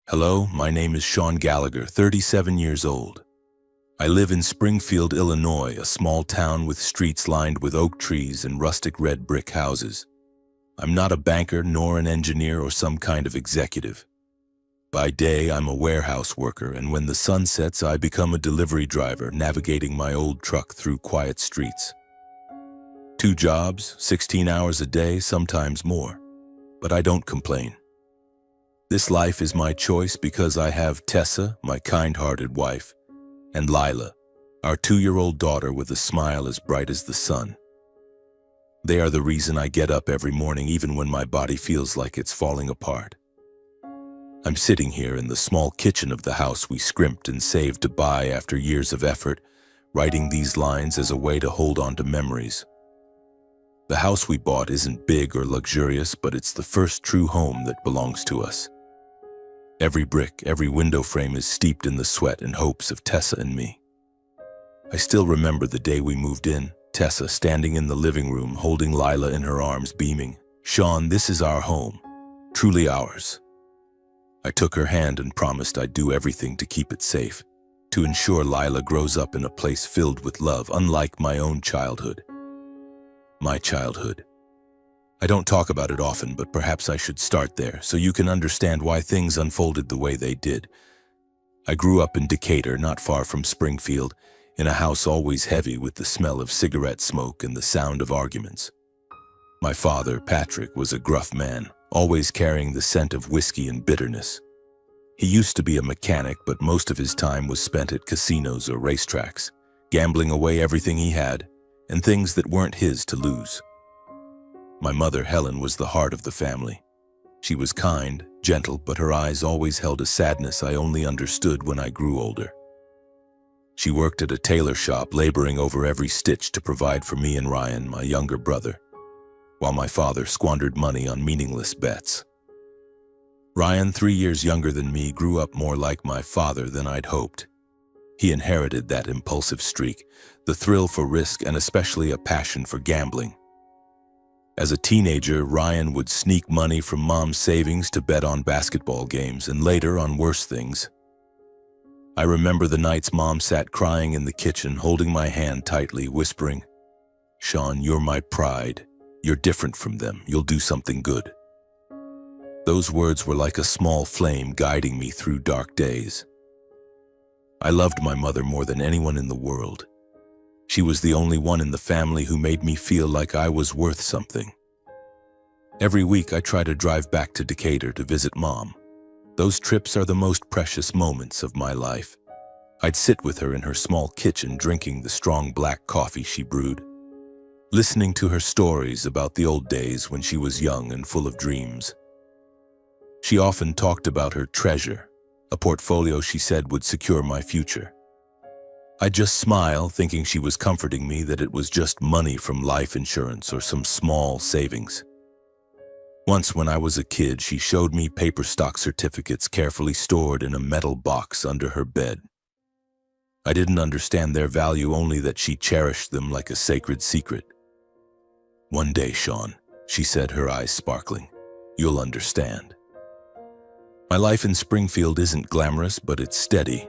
Hello, my name is Sean Gallagher, 37 years old. I live in Springfield, Illinois, a small town with streets lined with oak trees and rustic red brick houses. I'm not a banker nor an engineer or some kind of executive. By day, I'm a warehouse worker, and when the sun sets, I become a delivery driver navigating my old truck through quiet streets. 2 jobs, 16 hours a day, sometimes more. But I don't complain. This life is my choice because I have Tessa, my kind-hearted wife, and Lila, our 2-year-old daughter with a smile as bright as the sun. They are the reason I get up every morning even when my body feels like it's falling apart. I'm sitting here in the small kitchen of the house we scrimped and saved to buy after years of effort, writing these lines as a way to hold on to memories. The house we bought isn't big or luxurious, but it's the first true home that belongs to us. Every brick, every window frame is steeped in the sweat and hopes of Tessa and me. I still remember the day we moved in, Tessa standing in the living room holding Lila in her arms, beaming, "Sean, this is our home, truly ours." I took her hand and promised I'd do everything to keep it safe, to ensure Lila grows up in a place filled with love, unlike my own childhood. My childhood. I don't talk about it often, but perhaps I should start there so you can understand why things unfolded the way they did. I grew up in Decatur, not far from Springfield, in a house always heavy with the smell of cigarette smoke and the sound of arguments. My father, Patrick, was a gruff man, always carrying the scent of whiskey and bitterness. He used to be a mechanic, but most of his time was spent at casinos or racetracks, gambling away everything he had and things that weren't his to lose. My mother, Helen, was the heart of the family. She was kind, gentle, but her eyes always held a sadness I only understood when I grew older. She worked at a tailor shop, laboring over every stitch to provide for me and Ryan, my younger brother, while my father squandered money on meaningless bets. Ryan, 3 years younger than me, grew up more like my father than I'd hoped. He inherited that impulsive streak, the thrill for risk, and especially a passion for gambling. As a teenager, Ryan would sneak money from Mom's savings to bet on basketball games and later on worse things. I remember the nights Mom sat crying in the kitchen, holding my hand tightly, whispering, "Sean, you're my pride. You're different from them. You'll do something good." Those words were like a small flame guiding me through dark days. I loved my mother more than anyone in the world. She was the only one in the family who made me feel like I was worth something. Every week I try to drive back to Decatur to visit Mom. Those trips are the most precious moments of my life. I'd sit with her in her small kitchen drinking the strong black coffee she brewed, listening to her stories about the old days when she was young and full of dreams. She often talked about her treasure, a portfolio she said would secure my future. I'd just smile, thinking she was comforting me that it was just money from life insurance or some small savings. Once when I was a kid, she showed me paper stock certificates carefully stored in a metal box under her bed. I didn't understand their value, only that she cherished them like a sacred secret. "One day, Sean," she said, her eyes sparkling, "you'll understand." My life in Springfield isn't glamorous, but it's steady.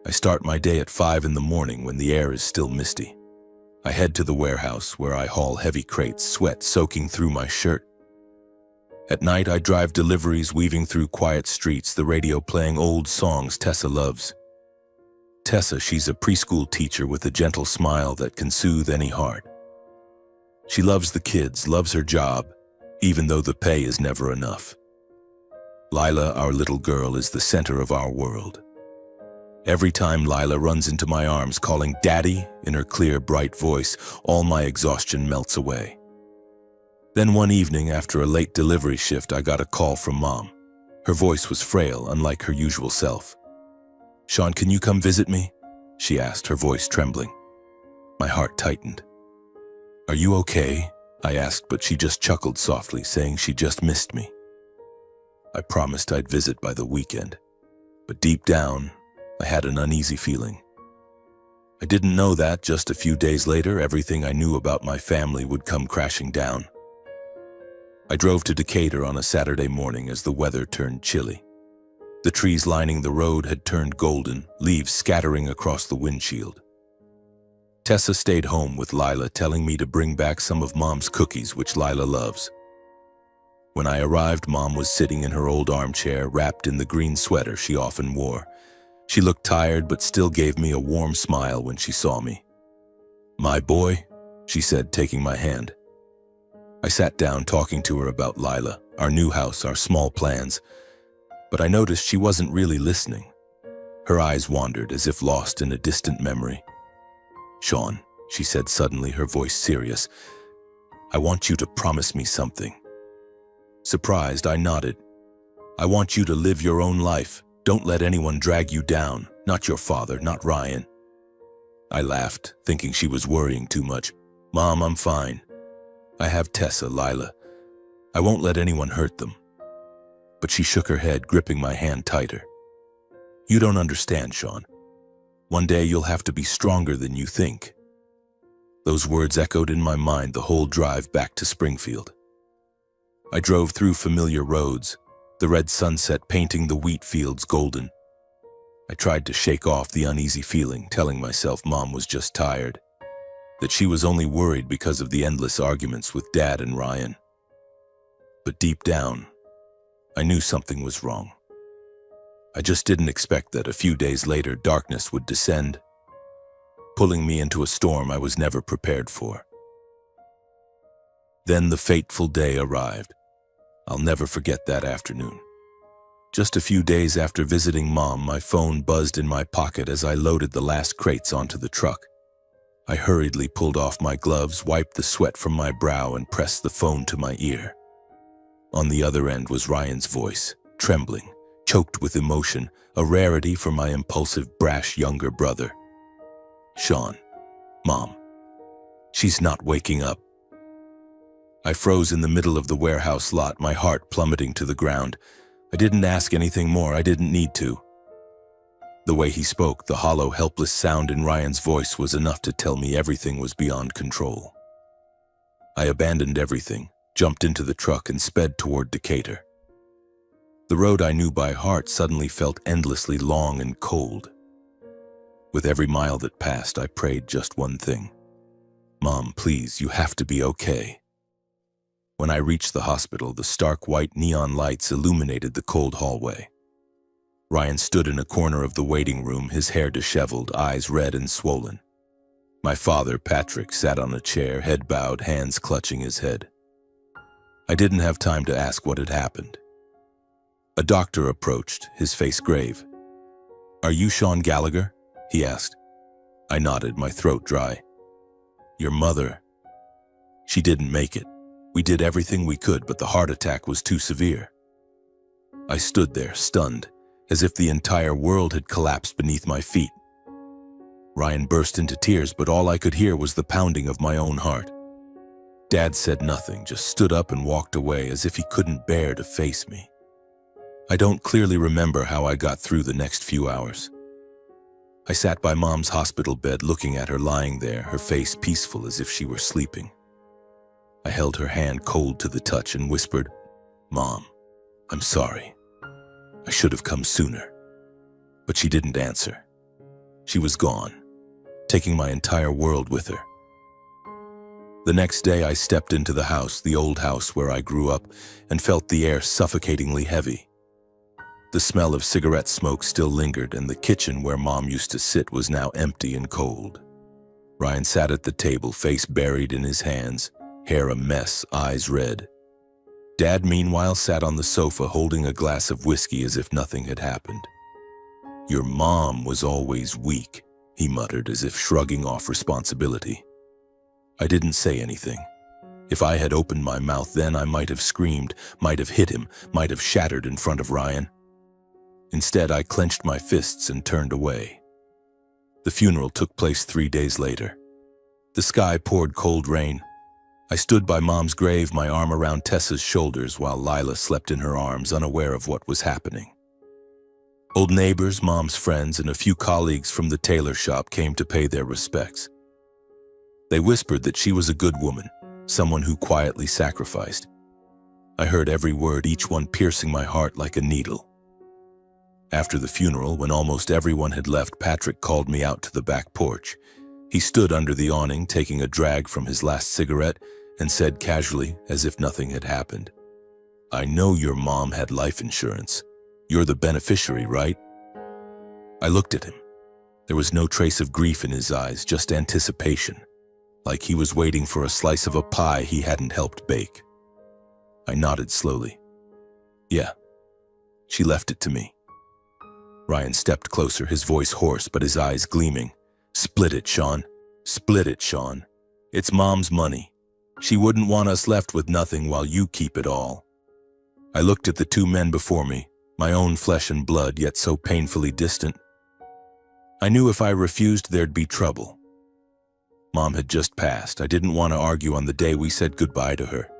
I start my day at 5 in the morning when the air is still misty. I head to the warehouse where I haul heavy crates, sweat soaking through my shirt. At night, I drive deliveries, weaving through quiet streets, the radio playing old songs Tessa loves. Tessa, she's a preschool teacher with a gentle smile that can soothe any heart. She loves the kids, loves her job, even though the pay is never enough. Lila, our little girl, is the center of our world. Every time Lila runs into my arms calling "Daddy" in her clear, bright voice, all my exhaustion melts away. Then one evening, after a late delivery shift, I got a call from Mom. Her voice was frail, unlike her usual self. "Sean, can you come visit me?" she asked, her voice trembling. My heart tightened. "Are you okay?" I asked, but she just chuckled softly, saying she just missed me. I promised I'd visit by the weekend, but deep down, I had an uneasy feeling. I didn't know that just a few days later, everything I knew about my family would come crashing down. I drove to Decatur on a Saturday morning as the weather turned chilly. The trees lining the road had turned golden, leaves scattering across the windshield. Tessa stayed home with Lila, telling me to bring back some of Mom's cookies, which Lila loves. When I arrived, Mom was sitting in her old armchair, wrapped in the green sweater she often wore. She looked tired, but still gave me a warm smile when she saw me. "My boy," she said, taking my hand. I sat down, talking to her about Lila, our new house, our small plans, but I noticed she wasn't really listening. Her eyes wandered, as if lost in a distant memory. "Sean," she said suddenly, her voice serious, "I want you to promise me something." Surprised, I nodded. "I want you to live your own life. Don't let anyone drag you down, not your father, not Ryan." I laughed, thinking she was worrying too much. "Mom, I'm fine. I have Tessa, Lila. I won't let anyone hurt them." But she shook her head, gripping my hand tighter. "You don't understand, Sean. One day you'll have to be stronger than you think." Those words echoed in my mind the whole drive back to Springfield. I drove through familiar roads, the red sunset painting the wheat fields golden. I tried to shake off the uneasy feeling, telling myself Mom was just tired, that she was only worried because of the endless arguments with Dad and Ryan. But deep down, I knew something was wrong. I just didn't expect that a few days later darkness would descend, pulling me into a storm I was never prepared for. Then the fateful day arrived. I'll never forget that afternoon. Just a few days after visiting Mom, my phone buzzed in my pocket as I loaded the last crates onto the truck. I hurriedly pulled off my gloves, wiped the sweat from my brow, and pressed the phone to my ear. On the other end was Ryan's voice, trembling, choked with emotion, a rarity for my impulsive, brash younger brother. "Sean, Mom, she's not waking up." I froze in the middle of the warehouse lot, my heart plummeting to the ground. I didn't ask anything more. I didn't need to. The way he spoke, the hollow, helpless sound in Ryan's voice, was enough to tell me everything was beyond control. I abandoned everything, jumped into the truck, and sped toward Decatur. The road I knew by heart suddenly felt endlessly long and cold. With every mile that passed, I prayed just one thing. "Mom, please, you have to be okay." When I reached the hospital, the stark white neon lights illuminated the cold hallway. Ryan stood in a corner of the waiting room, his hair disheveled, eyes red and swollen. My father, Patrick, sat on a chair, head bowed, hands clutching his head. I didn't have time to ask what had happened. A doctor approached, his face grave. "Are you Sean Gallagher?" he asked. I nodded, my throat dry. "Your mother. She didn't make it. We did everything we could, but the heart attack was too severe." I stood there, stunned, as if the entire world had collapsed beneath my feet. Ryan burst into tears, but all I could hear was the pounding of my own heart. Dad said nothing, just stood up and walked away as if he couldn't bear to face me. I don't clearly remember how I got through the next few hours. I sat by Mom's hospital bed, looking at her lying there, her face peaceful as if she were sleeping. I held her hand cold to the touch and whispered, "Mom, I'm sorry. I should have come sooner." But she didn't answer. She was gone, taking my entire world with her. The next day I stepped into the house, the old house where I grew up, and felt the air suffocatingly heavy. The smell of cigarette smoke still lingered, and the kitchen where Mom used to sit was now empty and cold. Ryan sat at the table, face buried in his hands, hair a mess, eyes red. Dad, meanwhile, sat on the sofa holding a glass of whiskey as if nothing had happened. "Your mom was always weak," he muttered, as if shrugging off responsibility. I didn't say anything. If I had opened my mouth then, I might have screamed, might have hit him, might have shattered in front of Ryan. Instead, I clenched my fists and turned away. The funeral took place 3 days later. The sky poured cold rain. I stood by Mom's grave, my arm around Tessa's shoulders, while Lila slept in her arms, unaware of what was happening. Old neighbors, Mom's friends, and a few colleagues from the tailor shop came to pay their respects. They whispered that she was a good woman, someone who quietly sacrificed. I heard every word, each one piercing my heart like a needle. After the funeral, when almost everyone had left, Patrick called me out to the back porch. He stood under the awning, taking a drag from his last cigarette, and said casually, as if nothing had happened, "I know your mom had life insurance. You're the beneficiary, right?" I looked at him. There was no trace of grief in his eyes, just anticipation, like he was waiting for a slice of a pie he hadn't helped bake. I nodded slowly. "Yeah." She left it to me. Ryan stepped closer, his voice hoarse but his eyes gleaming. "Split it, Sean. Split it, Sean. It's Mom's money. She wouldn't want us left with nothing while you keep it all." I looked at the two men before me, my own flesh and blood, yet so painfully distant. I knew if I refused, there'd be trouble. Mom had just passed. I didn't want to argue on the day we said goodbye to her.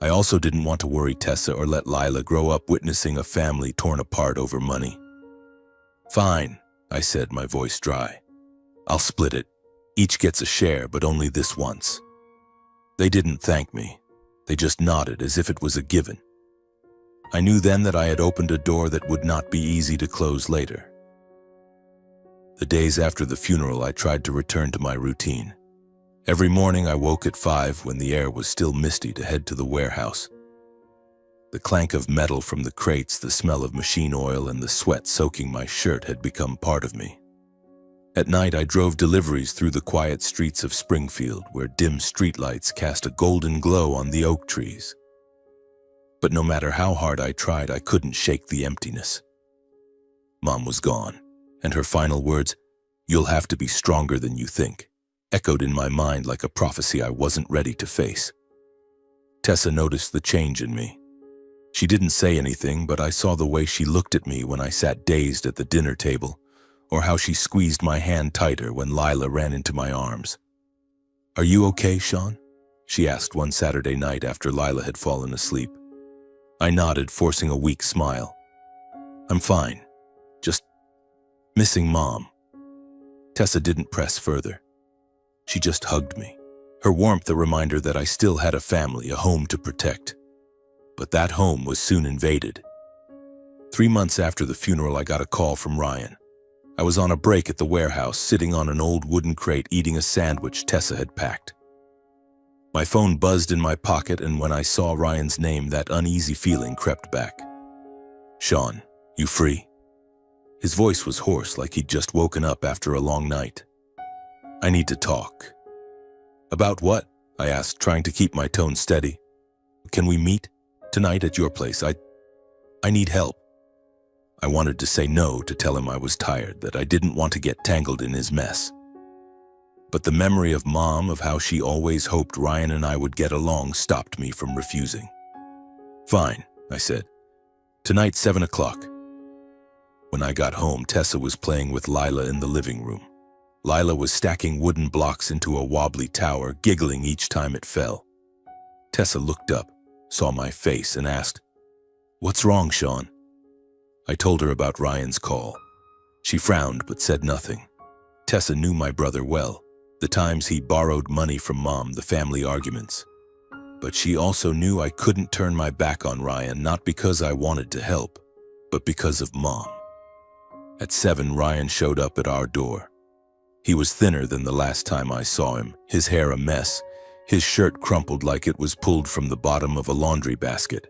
I also didn't want to worry Tessa or let Lila grow up witnessing a family torn apart over money. "Fine," I said, my voice dry. "I'll split it. Each gets a share, but only this once." They didn't thank me. They just nodded as if it was a given. I knew then that I had opened a door that would not be easy to close later. The days after the funeral, I tried to return to my routine. Every morning I woke at 5 when the air was still misty to head to the warehouse. The clank of metal from the crates, the smell of machine oil, and the sweat soaking my shirt had become part of me. At night, I drove deliveries through the quiet streets of Springfield, where dim streetlights cast a golden glow on the oak trees. But no matter how hard I tried, I couldn't shake the emptiness. Mom was gone, and her final words, "You'll have to be stronger than you think," echoed in my mind like a prophecy I wasn't ready to face. Tessa noticed the change in me. She didn't say anything, but I saw the way she looked at me when I sat dazed at the dinner table, or how she squeezed my hand tighter when Lila ran into my arms. "Are you okay, Sean?" she asked one Saturday night after Lila had fallen asleep. I nodded, forcing a weak smile. "I'm fine. Just missing Mom." Tessa didn't press further. She just hugged me, her warmth a reminder that I still had a family, a home to protect. But that home was soon invaded. 3 months after the funeral, I got a call from Ryan. I was on a break at the warehouse, sitting on an old wooden crate eating a sandwich Tessa had packed. My phone buzzed in my pocket, and when I saw Ryan's name, that uneasy feeling crept back. "Sean, you free?" His voice was hoarse, like he'd just woken up after a long night. "I need to talk." "About what?" I asked, trying to keep my tone steady. "Can we meet tonight at your place? I need help." I wanted to say no, to tell him I was tired, that I didn't want to get tangled in his mess. But the memory of Mom, of how she always hoped Ryan and I would get along, stopped me from refusing. "Fine," I said. "Tonight, 7 o'clock. When I got home, Tessa was playing with Lila in the living room. Lila was stacking wooden blocks into a wobbly tower, giggling each time it fell. Tessa looked up, saw my face, and asked, "What's wrong, Sean?" I told her about Ryan's call. She frowned but said nothing. Tessa knew my brother well, the times he borrowed money from Mom, the family arguments. But she also knew I couldn't turn my back on Ryan, not because I wanted to help, but because of Mom. At 7, Ryan showed up at our door. He was thinner than the last time I saw him, his hair a mess, his shirt crumpled like it was pulled from the bottom of a laundry basket.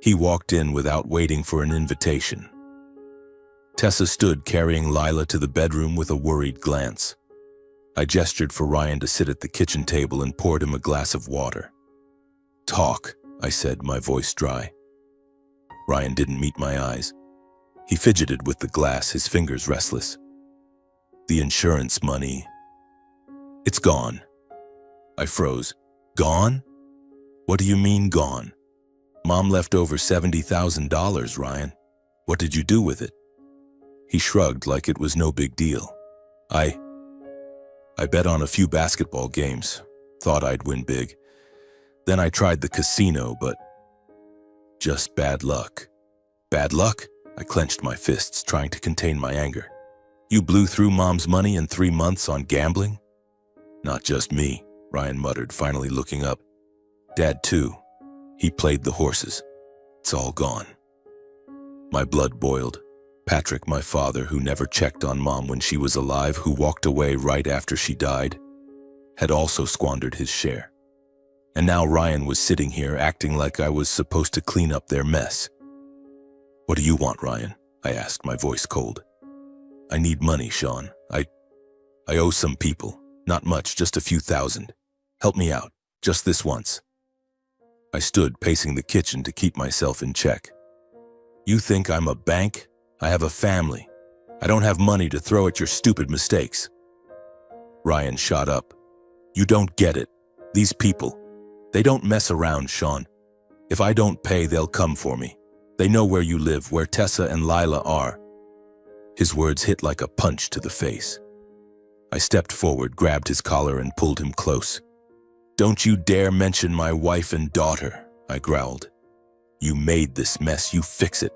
He walked in without waiting for an invitation. Tessa stood carrying Lila to the bedroom with a worried glance. I gestured for Ryan to sit at the kitchen table and poured him a glass of water. "Talk," I said, my voice dry. Ryan didn't meet my eyes. He fidgeted with the glass, his fingers restless. "The insurance money. It's gone." I froze. "Gone? What do you mean gone?" "Mom left over $70,000, Ryan. What did you do with it?" He shrugged like it was no big deal. I bet on a few basketball games. Thought I'd win big. Then I tried the casino, but just bad luck." "Bad luck?" I clenched my fists, trying to contain my anger. "You blew through Mom's money in 3 months on gambling?" "Not just me," Ryan muttered, finally looking up. "Dad too. He played the horses. It's all gone." My blood boiled. Patrick, my father, who never checked on Mom when she was alive, who walked away right after she died, had also squandered his share. And now Ryan was sitting here acting like I was supposed to clean up their mess. "What do you want, Ryan?" I asked, my voice cold. "I need money, Sean. I owe some people. Not much, just a few thousand. Help me out, just this once." I stood pacing the kitchen to keep myself in check. "You think I'm a bank? I have a family. I don't have money to throw at your stupid mistakes." Ryan shot up. "You don't get it. These people, they don't mess around, Sean. If I don't pay, they'll come for me. They know where you live, where Tessa and Lila are." His words hit like a punch to the face. I stepped forward, grabbed his collar, and pulled him close. "Don't you dare mention my wife and daughter," I growled. "You made this mess, you fix it."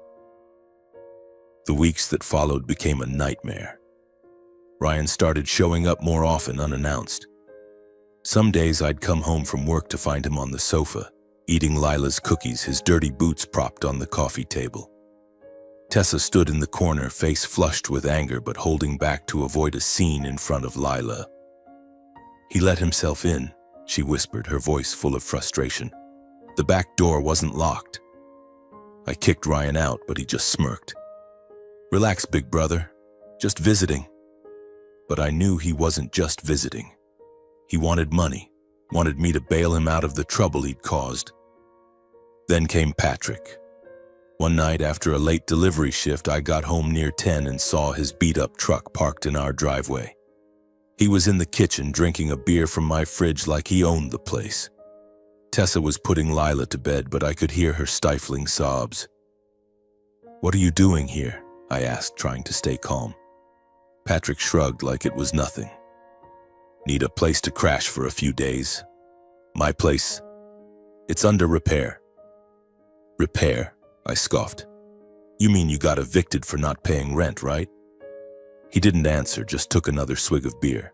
The weeks that followed became a nightmare. Ryan started showing up more often unannounced. Some days I'd come home from work to find him on the sofa, eating Lila's cookies, his dirty boots propped on the coffee table. Tessa stood in the corner, face flushed with anger but holding back to avoid a scene in front of Lila. "He let himself in," she whispered, her voice full of frustration. "The back door wasn't locked." I kicked Ryan out, but he just smirked. "Relax, big brother. Just visiting." But I knew he wasn't just visiting. He wanted money, wanted me to bail him out of the trouble he'd caused. Then came Patrick. One night after a late delivery shift, I got home near 10 and saw his beat-up truck parked in our driveway. He was in the kitchen drinking a beer from my fridge like he owned the place. Tessa was putting Lila to bed, but I could hear her stifling sobs. "What are you doing here?" I asked, trying to stay calm. Patrick shrugged like it was nothing. "Need a place to crash for a few days. My place? It's under repair." "Repair?" I scoffed. "You mean you got evicted for not paying rent, right?" He didn't answer, just took another swig of beer.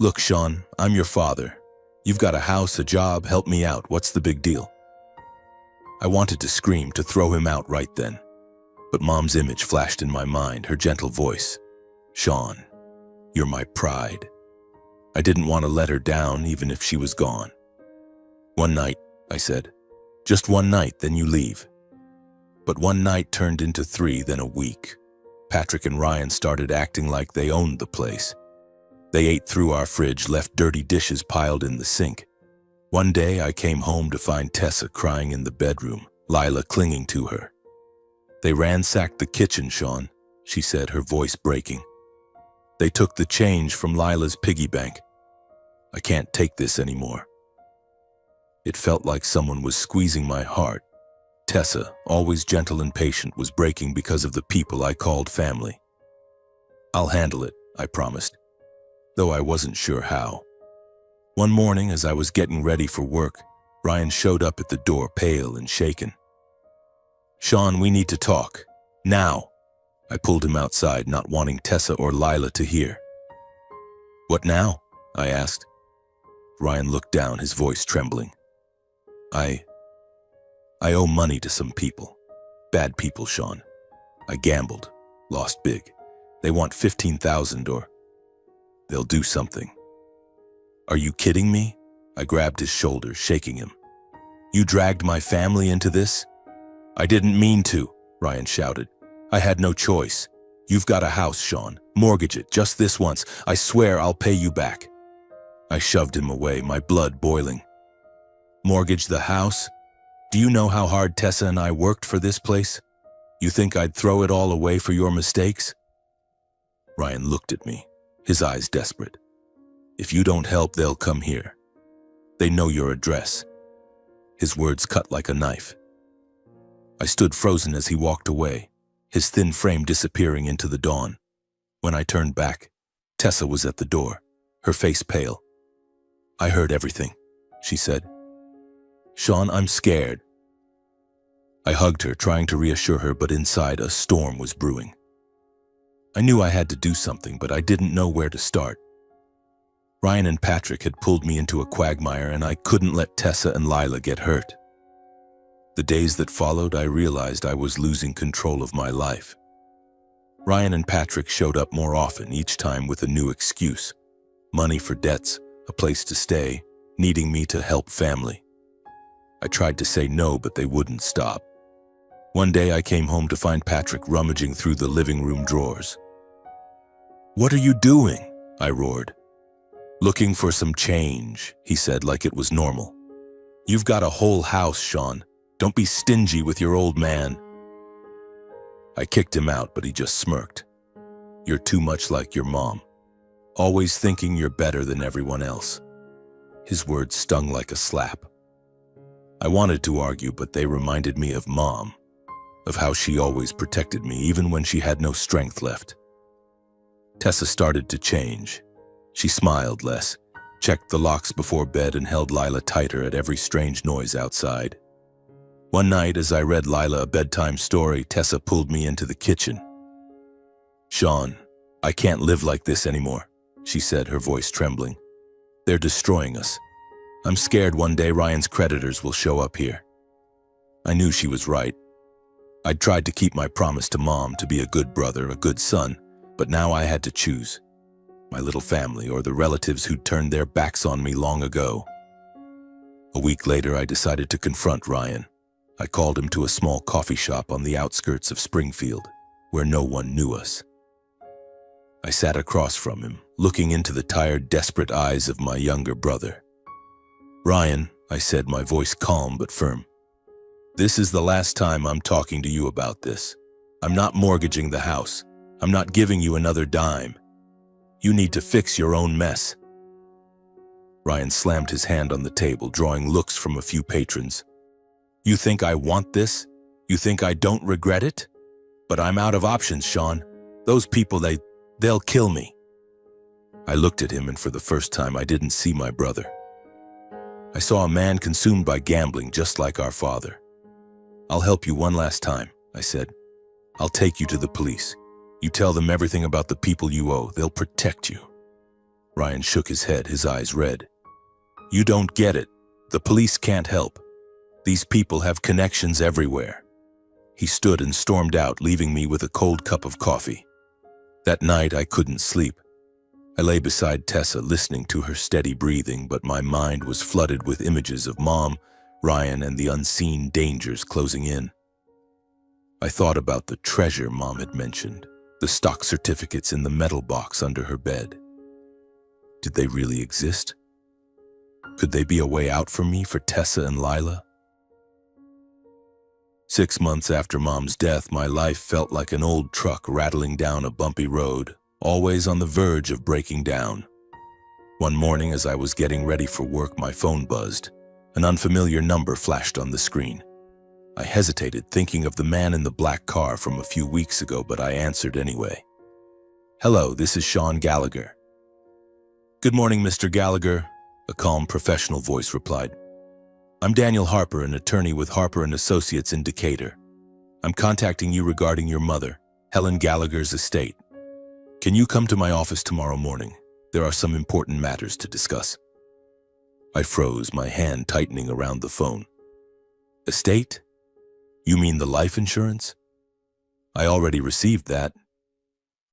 "Look, Sean, I'm your father. You've got a house, a job, help me out. What's the big deal?" I wanted to scream, to throw him out right then. But Mom's image flashed in my mind, her gentle voice. "Sean, you're my pride." I didn't want to let her down, even if she was gone. "One night," I said. "Just one night, then you leave." But one night turned into 3, then a week. Patrick and Ryan started acting like they owned the place. They ate through our fridge, left dirty dishes piled in the sink. One day I came home to find Tessa crying in the bedroom, Lila clinging to her. "They ransacked the kitchen, Sean," she said, her voice breaking. "They took the change from Lila's piggy bank. I can't take this anymore." It felt like someone was squeezing my heart. Tessa, always gentle and patient, was breaking because of the people I called family. "I'll handle it," I promised, though I wasn't sure how. One morning, as I was getting ready for work, Ryan showed up at the door, pale and shaken. "Sean, we need to talk. Now." I pulled him outside, not wanting Tessa or Lila to hear. "What now?" I asked. Ryan looked down, his voice trembling. I owe money to some people. Bad people, Sean. I gambled, lost big. They want 15,000 or they'll do something." "Are you kidding me?" I grabbed his shoulder, shaking him. "You dragged my family into this?" "I didn't mean to," Ryan shouted. "I had no choice. You've got a house, Sean. Mortgage it, just this once. I swear I'll pay you back." I shoved him away, my blood boiling. "Mortgage the house? Do you know how hard Tessa and I worked for this place? You think I'd throw it all away for your mistakes?" Ryan looked at me, his eyes desperate. "If you don't help, they'll come here. They know your address." His words cut like a knife. I stood frozen as he walked away, his thin frame disappearing into the dawn. When I turned back, Tessa was at the door, her face pale. "I heard everything," she said. "Sean, I'm scared." I hugged her, trying to reassure her, but inside a storm was brewing. I knew I had to do something, but I didn't know where to start. Ryan and Patrick had pulled me into a quagmire, and I couldn't let Tessa and Lila get hurt. The days that followed, I realized I was losing control of my life. Ryan and Patrick showed up more often, each time with a new excuse. Money for debts, a place to stay, needing me to help family. I tried to say no, but they wouldn't stop. One day I came home to find Patrick rummaging through the living room drawers. "What are you doing?" I roared. "Looking for some change," he said like it was normal. "You've got a whole house, Sean. Don't be stingy with your old man." I kicked him out, but he just smirked. "You're too much like your mom. Always thinking you're better than everyone else." His words stung like a slap. I wanted to argue, but they reminded me of Mom, of how she always protected me even when she had no strength left. Tessa started to change. She smiled less, checked the locks before bed, and held Lila tighter at every strange noise outside. One night, as I read Lila a bedtime story, Tessa pulled me into the kitchen. "Sean, I can't live like this anymore," she said, her voice trembling. "They're destroying us. I'm scared one day Ryan's creditors will show up here." I knew she was right. I'd tried to keep my promise to Mom to be a good brother, a good son, but now I had to choose. My little family or the relatives who'd turned their backs on me long ago. A week later, I decided to confront Ryan. I called him to a small coffee shop on the outskirts of Springfield, where no one knew us. I sat across from him, looking into the tired, desperate eyes of my younger brother. "Ryan," I said, my voice calm but firm, "this is the last time I'm talking to you about this. I'm not mortgaging the house. I'm not giving you another dime. You need to fix your own mess." Ryan slammed his hand on the table, drawing looks from a few patrons. "You think I want this? You think I don't regret it? But I'm out of options, Sean. Those people, they'll kill me." I looked at him, and for the first time I didn't see my brother. I saw a man consumed by gambling just like our father. "I'll help you one last time," I said. "I'll take you to the police. You tell them everything about the people you owe. They'll protect you." Ryan shook his head, his eyes red. "You don't get it. The police can't help. These people have connections everywhere." He stood and stormed out, leaving me with a cold cup of coffee. That night I couldn't sleep. I lay beside Tessa, listening to her steady breathing, but my mind was flooded with images of Mom, Ryan, and the unseen dangers closing in. I thought about the treasure Mom had mentioned, the stock certificates in the metal box under her bed. Did they really exist? Could they be a way out for me, for Tessa and Lila? 6 months after Mom's death, my life felt like an old truck rattling down a bumpy road, always on the verge of breaking down. One morning, as I was getting ready for work, my phone buzzed. An unfamiliar number flashed on the screen. I hesitated, thinking of the man in the black car from a few weeks ago, but I answered anyway. "Hello, this is Sean Gallagher." "Good morning, Mr. Gallagher," a calm, professional voice replied. "I'm Daniel Harper, an attorney with Harper & Associates in Decatur. I'm contacting you regarding your mother, Helen Gallagher's estate. Can you come to my office tomorrow morning? There are some important matters to discuss." I froze, my hand tightening around the phone. "Estate? You mean the life insurance? I already received that."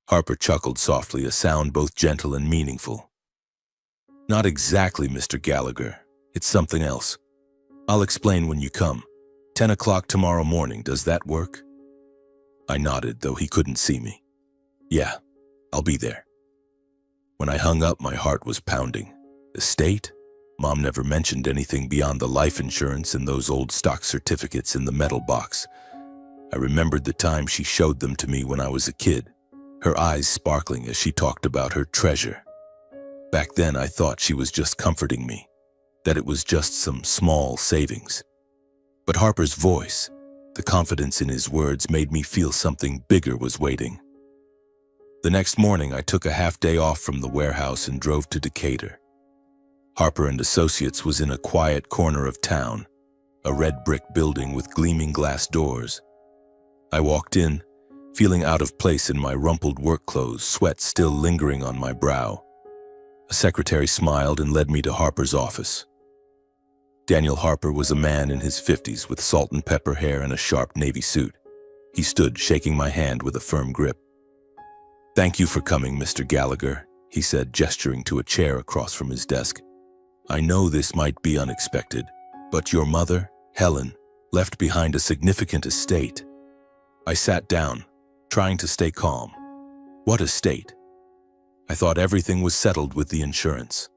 Harper chuckled softly, a sound both gentle and meaningful. "Not exactly, Mr. Gallagher. It's something else. I'll explain when you come. 10 o'clock tomorrow morning, does that work?" I nodded, though he couldn't see me. "Yeah, I'll be there." When I hung up, my heart was pounding. Estate? Mom never mentioned anything beyond the life insurance and those old stock certificates in the metal box. I remembered the time she showed them to me when I was a kid, her eyes sparkling as she talked about her treasure. Back then, I thought she was just comforting me, that it was just some small savings. But Harper's voice, the confidence in his words, made me feel something bigger was waiting. The next morning, I took a half-day off from the warehouse and drove to Decatur. Harper & Associates was in a quiet corner of town, a red brick building with gleaming glass doors. I walked in, feeling out of place in my rumpled work clothes, sweat still lingering on my brow. A secretary smiled and led me to Harper's office. Daniel Harper was a man in his 50s with salt and pepper hair and a sharp navy suit. He stood, shaking my hand with a firm grip. "Thank you for coming, Mr. Gallagher," he said, gesturing to a chair across from his desk. "I know this might be unexpected, but your mother, Helen, left behind a significant estate." I sat down, trying to stay calm. "What estate?" "I thought everything was settled with the insurance."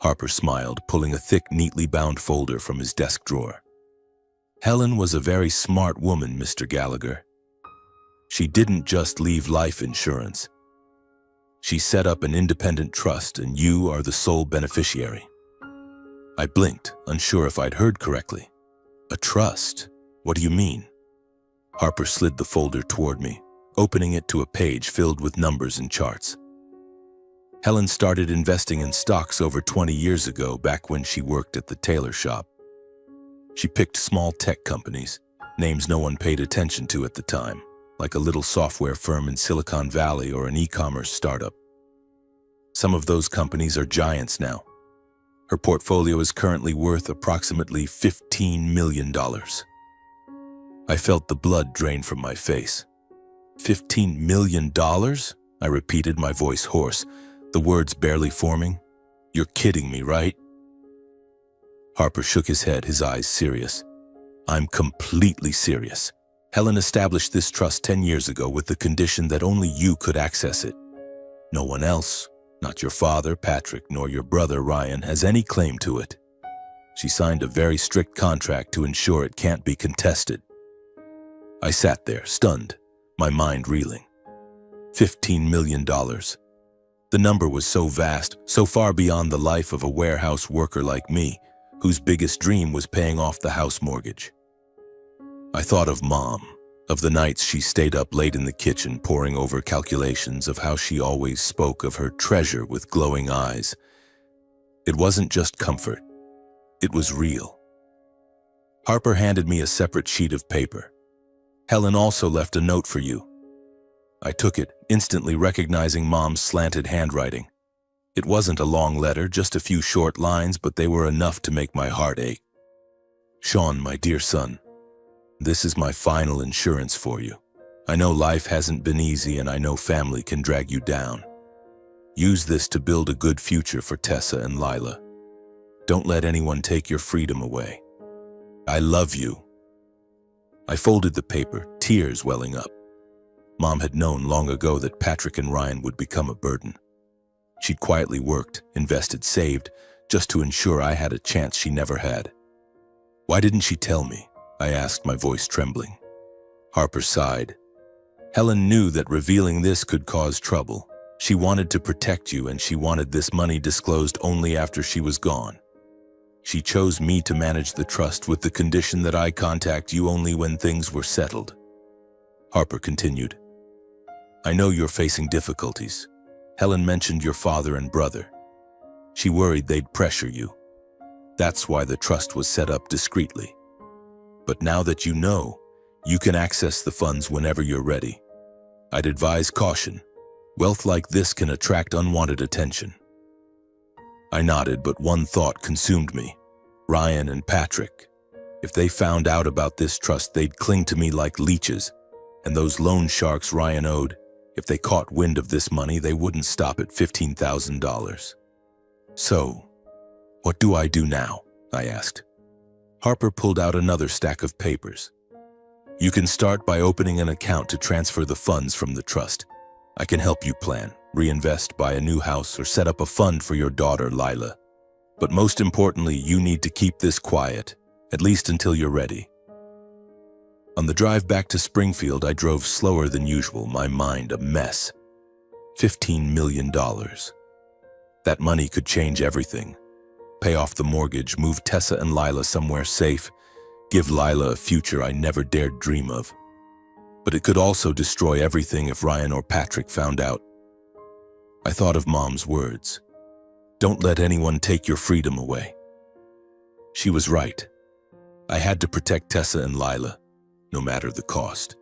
Harper smiled, pulling a thick, neatly bound folder from his desk drawer. "Helen was a very smart woman, Mr. Gallagher. She didn't just leave life insurance. She set up an independent trust, and you are the sole beneficiary." I blinked, unsure if I'd heard correctly. "A trust? What do you mean?" Harper slid the folder toward me, opening it to a page filled with numbers and charts. "Helen started investing in stocks over 20 years ago, back when she worked at the tailor shop. She picked small tech companies, names no one paid attention to at the time, like a little software firm in Silicon Valley or an e-commerce startup. Some of those companies are giants now. Her portfolio is currently worth approximately $15 million. I felt the blood drain from my face. $15 million? I repeated, my voice hoarse, the words barely forming. "You're kidding me, right?" Harper shook his head, his eyes serious. "I'm completely serious. Helen established this trust 10 years ago with the condition that only you could access it. No one else, not your father, Patrick, nor your brother, Ryan, has any claim to it. She signed a very strict contract to ensure it can't be contested." I sat there, stunned, my mind reeling. $15 million. The number was so vast, so far beyond the life of a warehouse worker like me, whose biggest dream was paying off the house mortgage. I thought of Mom, of the nights she stayed up late in the kitchen poring over calculations, of how she always spoke of her treasure with glowing eyes. It wasn't just comfort. It was real. Harper handed me a separate sheet of paper. "Helen also left a note for you." I took it, instantly recognizing Mom's slanted handwriting. It wasn't a long letter, just a few short lines, but they were enough to make my heart ache. "Sean, my dear son, this is my final insurance for you. I know life hasn't been easy, and I know family can drag you down. Use this to build a good future for Tessa and Lila. Don't let anyone take your freedom away. I love you." I folded the paper, tears welling up. Mom had known long ago that Patrick and Ryan would become a burden. She'd quietly worked, invested, saved, just to ensure I had a chance she never had. "Why didn't she tell me?" I asked, my voice trembling. Harper sighed. "Helen knew that revealing this could cause trouble. She wanted to protect you, and she wanted this money disclosed only after she was gone. She chose me to manage the trust with the condition that I contact you only when things were settled." Harper continued. "I know you're facing difficulties. Helen mentioned your father and brother. She worried they'd pressure you. That's why the trust was set up discreetly. But now that you know, you can access the funds whenever you're ready. I'd advise caution. Wealth like this can attract unwanted attention." I nodded, but one thought consumed me. Ryan and Patrick. If they found out about this trust, they'd cling to me like leeches. And those loan sharks Ryan owed, if they caught wind of this money, they wouldn't stop at $15,000. "So, what do I do now?" I asked. Harper pulled out another stack of papers. "You can start by opening an account to transfer the funds from the trust. I can help you plan, reinvest, buy a new house, or set up a fund for your daughter, Lila. But most importantly, you need to keep this quiet, at least until you're ready." On the drive back to Springfield, I drove slower than usual, my mind a mess. $15 million. That money could change everything. Pay off the mortgage, move Tessa and Lila somewhere safe, give Lila a future I never dared dream of. But it could also destroy everything if Ryan or Patrick found out. I thought of Mom's words. "Don't let anyone take your freedom away." She was right. I had to protect Tessa and Lila, no matter the cost.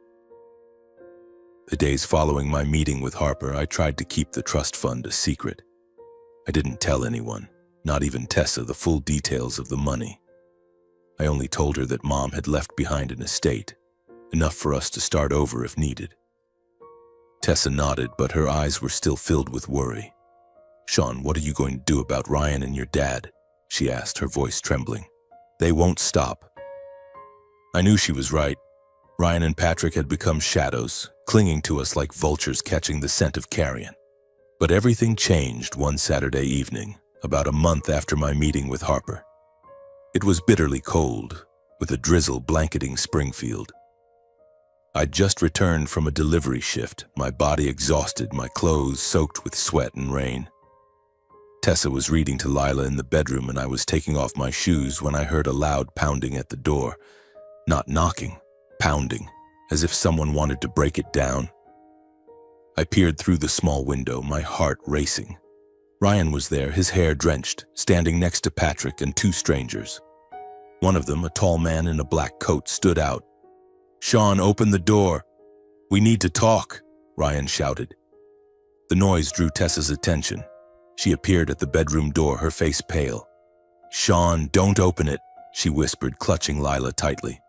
The days following my meeting with Harper, I tried to keep the trust fund a secret. I didn't tell anyone, not even Tessa, the full details of the money. I only told her that Mom had left behind an estate, enough for us to start over if needed. Tessa nodded, but her eyes were still filled with worry. "Sean, what are you going to do about Ryan and your dad?" she asked, her voice trembling. "They won't stop." I knew she was right. Ryan and Patrick had become shadows, clinging to us like vultures catching the scent of carrion. But everything changed one Saturday evening, about a month after my meeting with Harper. It was bitterly cold, with a drizzle blanketing Springfield. I'd just returned from a delivery shift, my body exhausted, my clothes soaked with sweat and rain. Tessa was reading to Lila in the bedroom, and I was taking off my shoes when I heard a loud pounding at the door. Not knocking, pounding, as if someone wanted to break it down. I peered through the small window, my heart racing. Ryan was there, his hair drenched, standing next to Patrick and two strangers. One of them, a tall man in a black coat, stood out. "Sean, open the door. We need to talk," Ryan shouted. The noise drew Tessa's attention. She appeared at the bedroom door, her face pale. "Sean, don't open it," she whispered, clutching Lila tightly.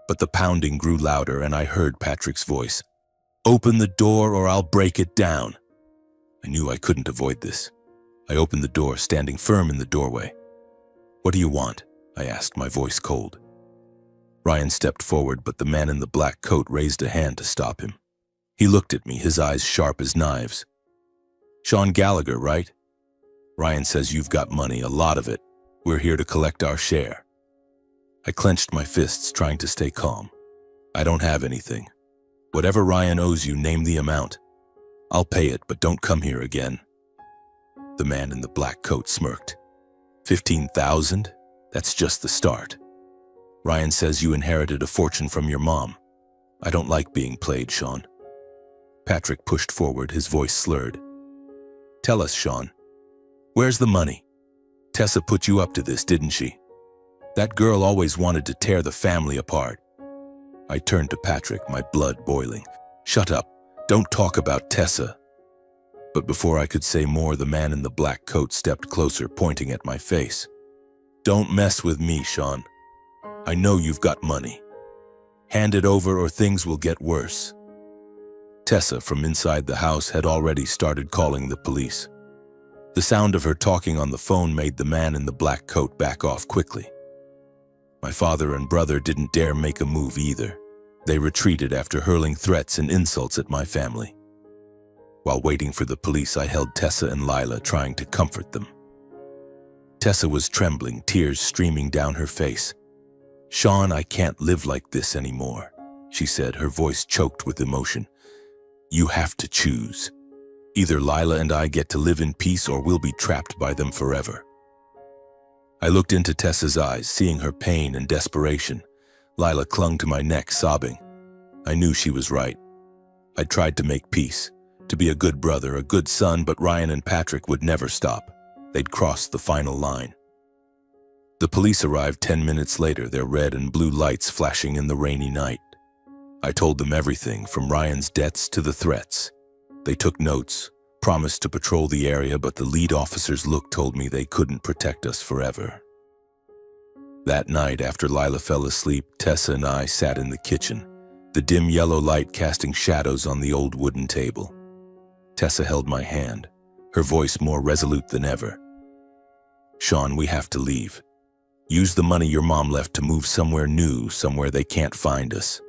But the pounding grew louder, and I heard Patrick's voice. "Open the door or I'll break it down." I knew I couldn't avoid this. I opened the door, standing firm in the doorway. "What do you want?" I asked, my voice cold. Ryan stepped forward, but the man in the black coat raised a hand to stop him. He looked at me, his eyes sharp as knives. "Sean Gallagher, right? Ryan says you've got money, a lot of it. We're here to collect our share." I clenched my fists, trying to stay calm. "I don't have anything. Whatever Ryan owes you, name the amount. I'll pay it, but don't come here again." The man in the black coat smirked. 15,000? That's just the start. Ryan says you inherited a fortune from your mom. I don't like being played, Sean." Patrick pushed forward, his voice slurred. "Tell us, Sean. Where's the money? Tessa put you up to this, didn't she? That girl always wanted to tear the family apart." I turned to Patrick, my blood boiling. "Shut up. Don't talk about Tessa." But before I could say more, the man in the black coat stepped closer, pointing at my face. "Don't mess with me, Sean. I know you've got money. Hand it over or things will get worse." Tessa, from inside the house, had already started calling the police. The sound of her talking on the phone made the man in the black coat back off quickly. My father and brother didn't dare make a move either. They retreated after hurling threats and insults at my family. While waiting for the police, I held Tessa and Lila, trying to comfort them. Tessa was trembling, tears streaming down her face. "Sean, I can't live like this anymore," she said, her voice choked with emotion. "You have to choose. Either Lila and I get to live in peace or we'll be trapped by them forever." I looked into Tessa's eyes, seeing her pain and desperation. Lila clung to my neck, sobbing. I knew she was right. I tried to make peace, to be a good brother, a good son, but Ryan and Patrick would never stop. They'd crossed the final line. The police arrived 10 minutes later, their red and blue lights flashing in the rainy night. I told them everything, from Ryan's debts to the threats. They took notes, promised to patrol the area, but the lead officer's look told me they couldn't protect us forever. That night, after Lila fell asleep, Tessa and I sat in the kitchen, the dim yellow light casting shadows on the old wooden table. Tessa held my hand, her voice more resolute than ever. "Sean, we have to leave. Use the money your mom left to move somewhere new, somewhere they can't find us."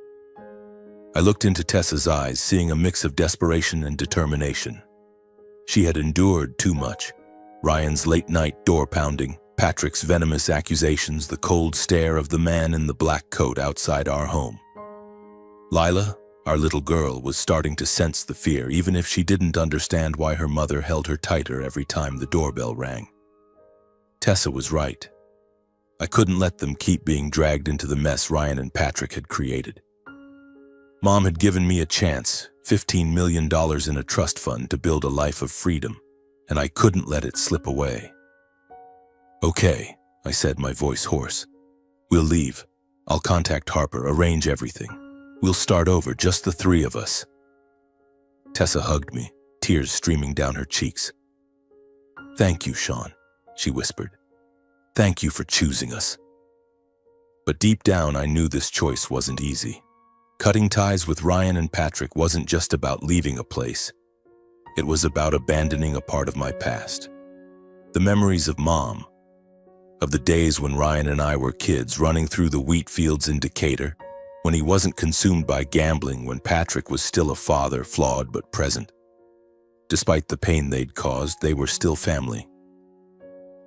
I looked into Tessa's eyes, seeing a mix of desperation and determination. She had endured too much. Ryan's late-night door-pounding, Patrick's venomous accusations, the cold stare of the man in the black coat outside our home. Lila, our little girl, was starting to sense the fear, even if she didn't understand why her mother held her tighter every time the doorbell rang. Tessa was right. I couldn't let them keep being dragged into the mess Ryan and Patrick had created. Mom had given me a chance, $15 million in a trust fund to build a life of freedom, and I couldn't let it slip away. "Okay," I said, my voice hoarse. "We'll leave. I'll contact Harper, arrange everything. We'll start over, just the three of us." Tessa hugged me, tears streaming down her cheeks. "Thank you, Sean," she whispered. "Thank you for choosing us." But deep down, I knew this choice wasn't easy. Cutting ties with Ryan and Patrick wasn't just about leaving a place. It was about abandoning a part of my past. The memories of Mom, of the days when Ryan and I were kids running through the wheat fields in Decatur, when he wasn't consumed by gambling, when Patrick was still a father, flawed but present. Despite the pain they'd caused, they were still family.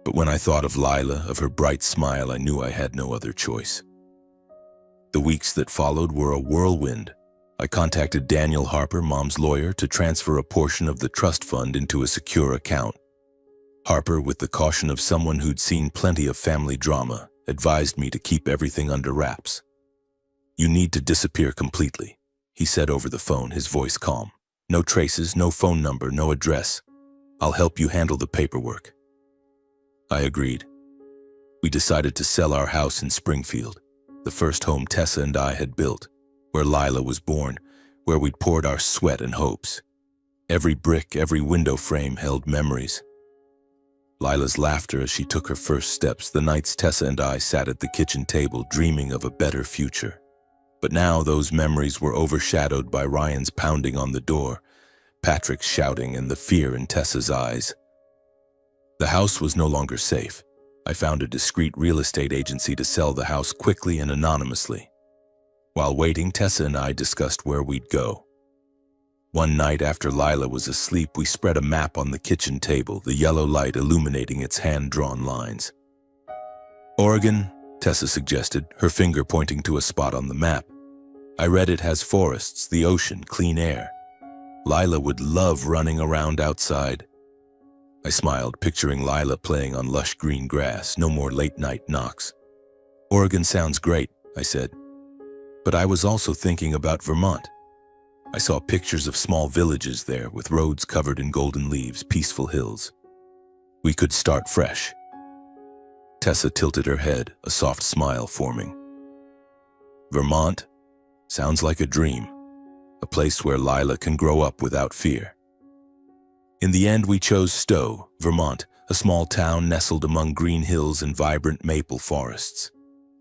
But when I thought of Lila, of her bright smile, I knew I had no other choice. The weeks that followed were a whirlwind. I contacted Daniel Harper, Mom's lawyer, to transfer a portion of the trust fund into a secure account. Harper, with the caution of someone who'd seen plenty of family drama, advised me to keep everything under wraps. "You need to disappear completely," he said over the phone, his voice calm. "No traces, no phone number, no address. I'll help you handle the paperwork." I agreed. We decided to sell our house in Springfield, the first home Tessa and I had built, where Lila was born, where we'd poured our sweat and hopes. Every brick, every window frame held memories. Lila's laughter as she took her first steps, the nights Tessa and I sat at the kitchen table dreaming of a better future. But now those memories were overshadowed by Ryan's pounding on the door, Patrick's shouting, and the fear in Tessa's eyes. The house was no longer safe. I found a discreet real estate agency to sell the house quickly and anonymously. While waiting, Tessa and I discussed where we'd go. One night after Lila was asleep, we spread a map on the kitchen table, the yellow light illuminating its hand-drawn lines. "Oregon," Tessa suggested, her finger pointing to a spot on the map. "I read it has forests, the ocean, clean air. Lila would love running around outside." I smiled, picturing Lila playing on lush green grass, no more late-night knocks. "Oregon sounds great," I said. But I was also thinking about Vermont. I saw pictures of small villages there with roads covered in golden leaves, peaceful hills. We could start fresh. Tessa tilted her head, a soft smile forming. "Vermont? Sounds like a dream. A place where Lila can grow up without fear." In the end, we chose Stowe, Vermont, a small town nestled among green hills and vibrant maple forests.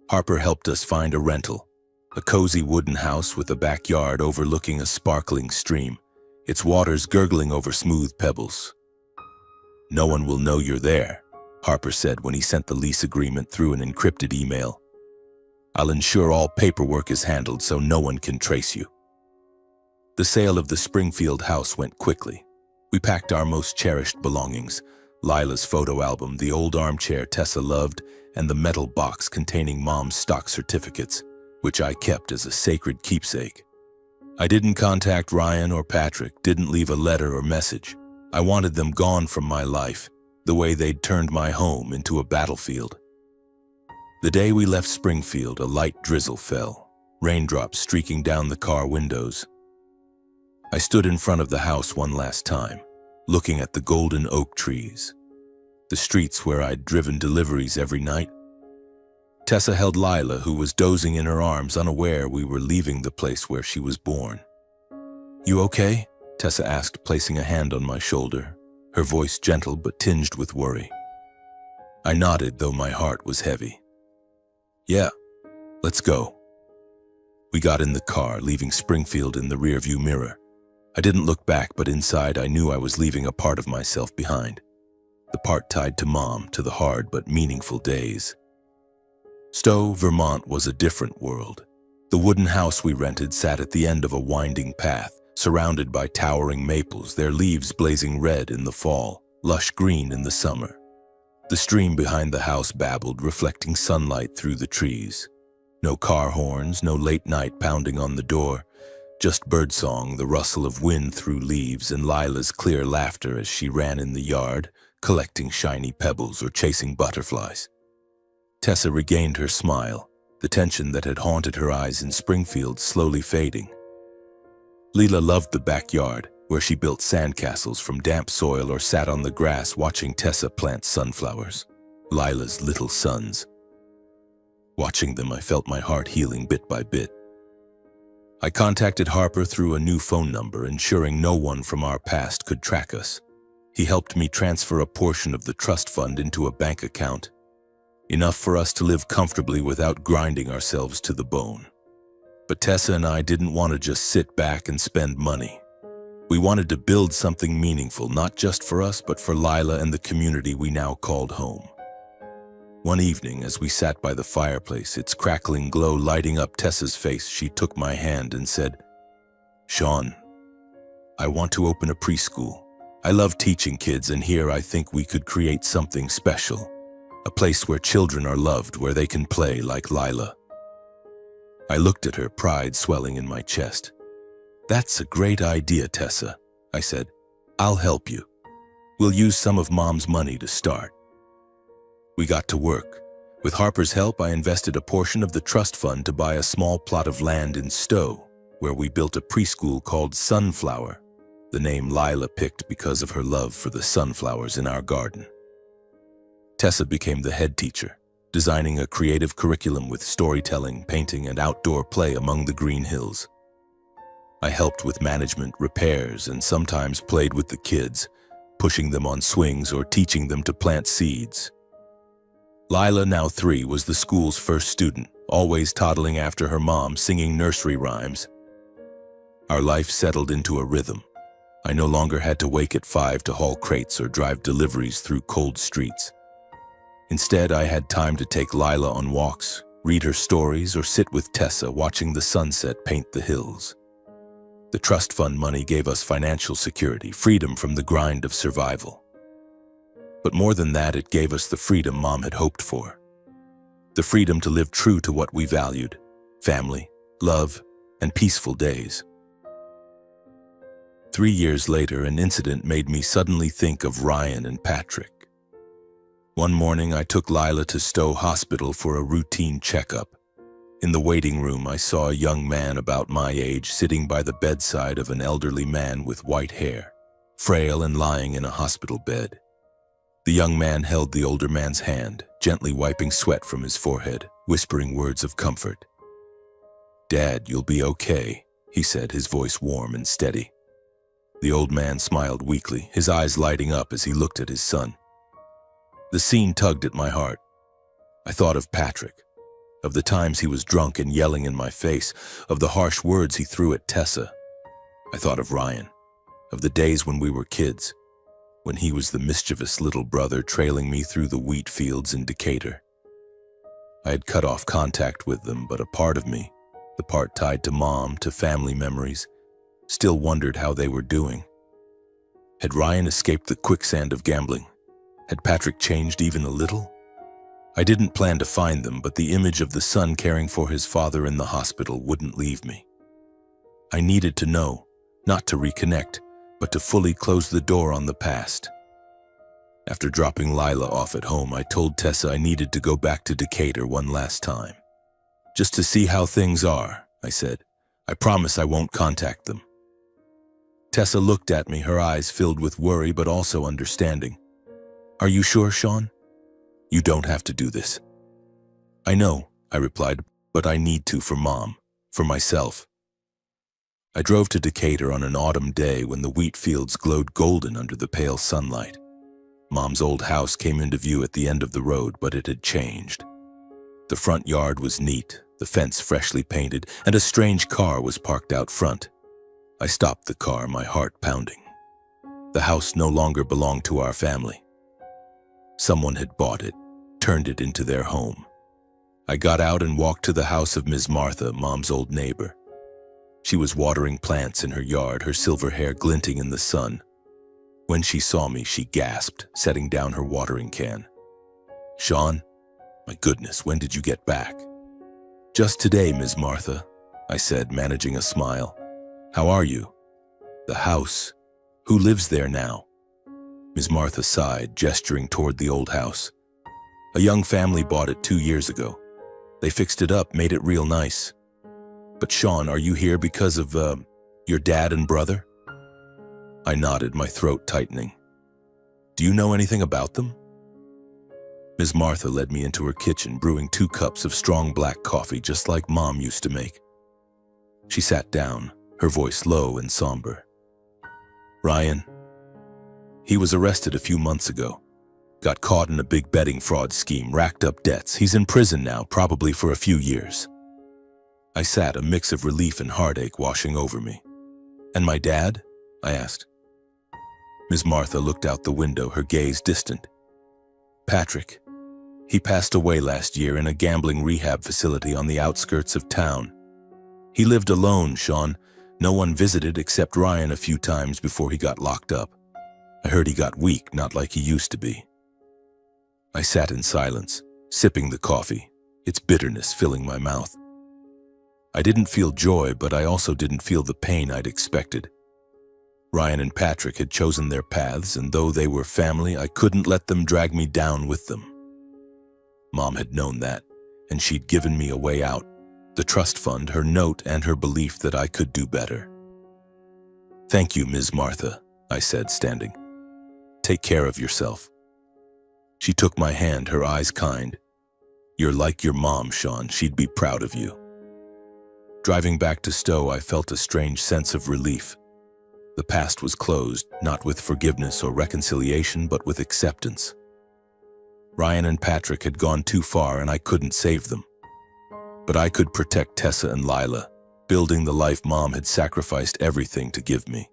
Harper helped us find a rental, a cozy wooden house with a backyard overlooking a sparkling stream, its waters gurgling over smooth pebbles. "No one will know you're there," Harper said when he sent the lease agreement through an encrypted email. "I'll ensure all paperwork is handled so no one can trace you." The sale of the Springfield house went quickly. We packed our most cherished belongings, Lila's photo album, the old armchair Tessa loved, and the metal box containing Mom's stock certificates, which I kept as a sacred keepsake. I didn't contact Ryan or Patrick, didn't leave a letter or message. I wanted them gone from my life, the way they'd turned my home into a battlefield. The day we left Springfield, a light drizzle fell, raindrops streaking down the car windows. I stood in front of the house one last time, looking at the golden oak trees, the streets where I'd driven deliveries every night. Tessa held Lila, who was dozing in her arms, unaware we were leaving the place where she was born. "You okay?" Tessa asked, placing a hand on my shoulder, her voice gentle but tinged with worry. I nodded, though my heart was heavy. "Yeah, let's go." We got in the car, leaving Springfield in the rearview mirror. I didn't look back, but inside I knew I was leaving a part of myself behind. The part tied to Mom, to the hard but meaningful days. Stowe, Vermont was a different world. The wooden house we rented sat at the end of a winding path, surrounded by towering maples, their leaves blazing red in the fall, lush green in the summer. The stream behind the house babbled, reflecting sunlight through the trees. No car horns, no late night pounding on the door, just birdsong, the rustle of wind through leaves, and Lila's clear laughter as she ran in the yard, collecting shiny pebbles or chasing butterflies. Tessa regained her smile, the tension that had haunted her eyes in Springfield slowly fading. Lila loved the backyard, where she built sandcastles from damp soil or sat on the grass watching Tessa plant sunflowers, Lila's little sons. Watching them, I felt my heart healing bit by bit. I contacted Harper through a new phone number, ensuring no one from our past could track us. He helped me transfer a portion of the trust fund into a bank account, enough for us to live comfortably without grinding ourselves to the bone. But Tessa and I didn't want to just sit back and spend money. We wanted to build something meaningful, not just for us, but for Lila and the community we now called home. One evening, as we sat by the fireplace, its crackling glow lighting up Tessa's face, she took my hand and said, "Sean, I want to open a preschool. I love teaching kids, and here I think we could create something special. A place where children are loved, where they can play like Lila." I looked at her, pride swelling in my chest. "That's a great idea, Tessa," I said. "I'll help you. We'll use some of Mom's money to start." We got to work. With Harper's help, I invested a portion of the trust fund to buy a small plot of land in Stowe, where we built a preschool called Sunflower, the name Lila picked because of her love for the sunflowers in our garden. Tessa became the head teacher, designing a creative curriculum with storytelling, painting, and outdoor play among the green hills. I helped with management, repairs, and sometimes played with the kids, pushing them on swings or teaching them to plant seeds. Lila, now 3, was the school's first student, always toddling after her mom, singing nursery rhymes. Our life settled into a rhythm. I no longer had to wake at 5 to haul crates or drive deliveries through cold streets. Instead, I had time to take Lila on walks, read her stories, or sit with Tessa watching the sunset paint the hills. The trust fund money gave us financial security, freedom from the grind of survival. But more than that, it gave us the freedom Mom had hoped for. The freedom to live true to what we valued: family, love, and peaceful days. 3 years later, an incident made me suddenly think of Ryan and Patrick. One morning, I took Lila to Stowe Hospital for a routine checkup. In the waiting room, I saw a young man about my age sitting by the bedside of an elderly man with white hair, frail and lying in a hospital bed. The young man held the older man's hand, gently wiping sweat from his forehead, whispering words of comfort. "Dad, you'll be okay," he said, his voice warm and steady. The old man smiled weakly, his eyes lighting up as he looked at his son. The scene tugged at my heart. I thought of Patrick, of the times he was drunk and yelling in my face, of the harsh words he threw at Tessa. I thought of Ryan, of the days when we were kids, when he was the mischievous little brother trailing me through the wheat fields in Decatur. I had cut off contact with them, but a part of me, the part tied to Mom, to family memories, still wondered how they were doing. Had Ryan escaped the quicksand of gambling? Had Patrick changed even a little? I didn't plan to find them, but the image of the son caring for his father in the hospital wouldn't leave me. I needed to know, not to reconnect, but to fully close the door on the past. After dropping Lila off at home, I told Tessa I needed to go back to Decatur one last time. "Just to see how things are," I said. "I promise I won't contact them." Tessa looked at me, her eyes filled with worry but also understanding. "Are you sure, Sean? You don't have to do this." "I know," I replied, "but I need to for Mom, for myself." I drove to Decatur on an autumn day when the wheat fields glowed golden under the pale sunlight. Mom's old house came into view at the end of the road, but it had changed. The front yard was neat, the fence freshly painted, and a strange car was parked out front. I stopped the car, my heart pounding. The house no longer belonged to our family. Someone had bought it, turned it into their home. I got out and walked to the house of Ms. Martha, Mom's old neighbor. She was watering plants in her yard, her silver hair glinting in the sun. When she saw me, she gasped, setting down her watering can. "Sean, my goodness, when did you get back?" "Just today, Ms. Martha," I said, managing a smile. "How are you?" "The house. Who lives there now?" Ms. Martha sighed, gesturing toward the old house. "A young family bought it 2 years ago. They fixed it up, made it real nice." "But Sean, are you here because of, your dad and brother?" I nodded, my throat tightening. "Do you know anything about them?" Ms. Martha led me into her kitchen, brewing 2 cups of strong black coffee just like Mom used to make. She sat down, her voice low and somber. "Ryan, he was arrested a few months ago. Got caught in a big betting fraud scheme, racked up debts. He's in prison now, probably for a few years." I sat, a mix of relief and heartache washing over me. "And my dad?" I asked. Ms. Martha looked out the window, her gaze distant. "Patrick. He passed away last year in a gambling rehab facility on the outskirts of town. He lived alone, Sean. No one visited except Ryan a few times before he got locked up. I heard he got weak, not like he used to be." I sat in silence, sipping the coffee, its bitterness filling my mouth. I didn't feel joy, but I also didn't feel the pain I'd expected. Ryan and Patrick had chosen their paths, and though they were family, I couldn't let them drag me down with them. Mom had known that, and she'd given me a way out: the trust fund, her note, and her belief that I could do better. "Thank you, Ms. Martha," I said, standing. "Take care of yourself." She took my hand, her eyes kind. "You're like your mom, Sean. She'd be proud of you." Driving back to Stowe, I felt a strange sense of relief. The past was closed, not with forgiveness or reconciliation, but with acceptance. Ryan and Patrick had gone too far, and I couldn't save them. But I could protect Tessa and Lila, building the life Mom had sacrificed everything to give me.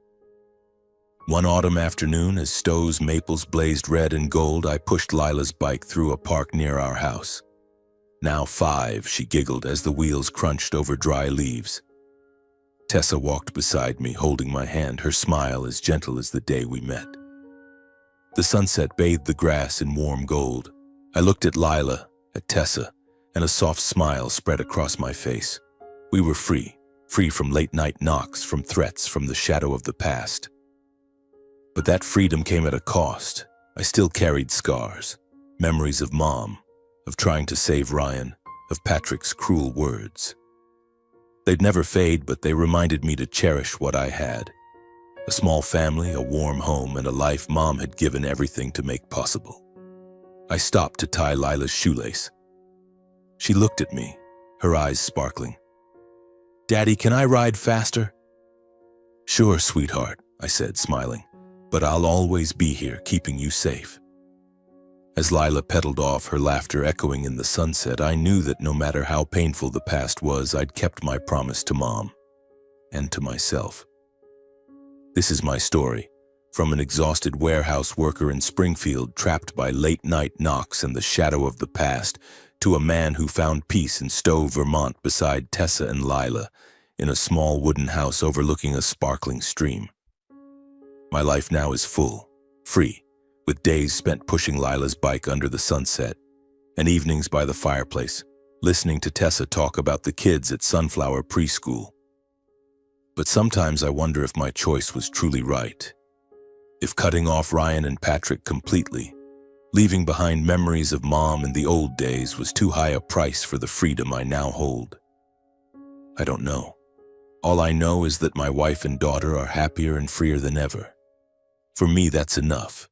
One autumn afternoon, as Stowe's maples blazed red and gold, I pushed Lila's bike through a park near our house. "Now 5, she giggled as the wheels crunched over dry leaves. Tessa walked beside me, holding my hand, her smile as gentle as the day we met. The sunset bathed the grass in warm gold. I looked at Lila, at Tessa, and a soft smile spread across my face. We were free from late-night knocks, from threats, from the shadow of the past. But that freedom came at a cost. I still carried scars, memories of Mom, of trying to save Ryan, of Patrick's cruel words. They'd never fade, but they reminded me to cherish what I had. A small family, a warm home, and a life Mom had given everything to make possible. I stopped to tie Lila's shoelace. She looked at me, her eyes sparkling. "Daddy, can I ride faster?" "Sure, sweetheart," I said, smiling, "but I'll always be here, keeping you safe." As Lila pedaled off, her laughter echoing in the sunset, I knew that no matter how painful the past was, I'd kept my promise to Mom and to myself. This is my story, from an exhausted warehouse worker in Springfield trapped by late-night knocks and the shadow of the past, to a man who found peace in Stowe, Vermont, beside Tessa and Lila, in a small wooden house overlooking a sparkling stream. My life now is full, free, with days spent pushing Lila's bike under the sunset, and evenings by the fireplace, listening to Tessa talk about the kids at Sunflower Preschool. But sometimes I wonder if my choice was truly right. If cutting off Ryan and Patrick completely, leaving behind memories of Mom and the old days, was too high a price for the freedom I now hold. I don't know. All I know is that my wife and daughter are happier and freer than ever. For me, that's enough.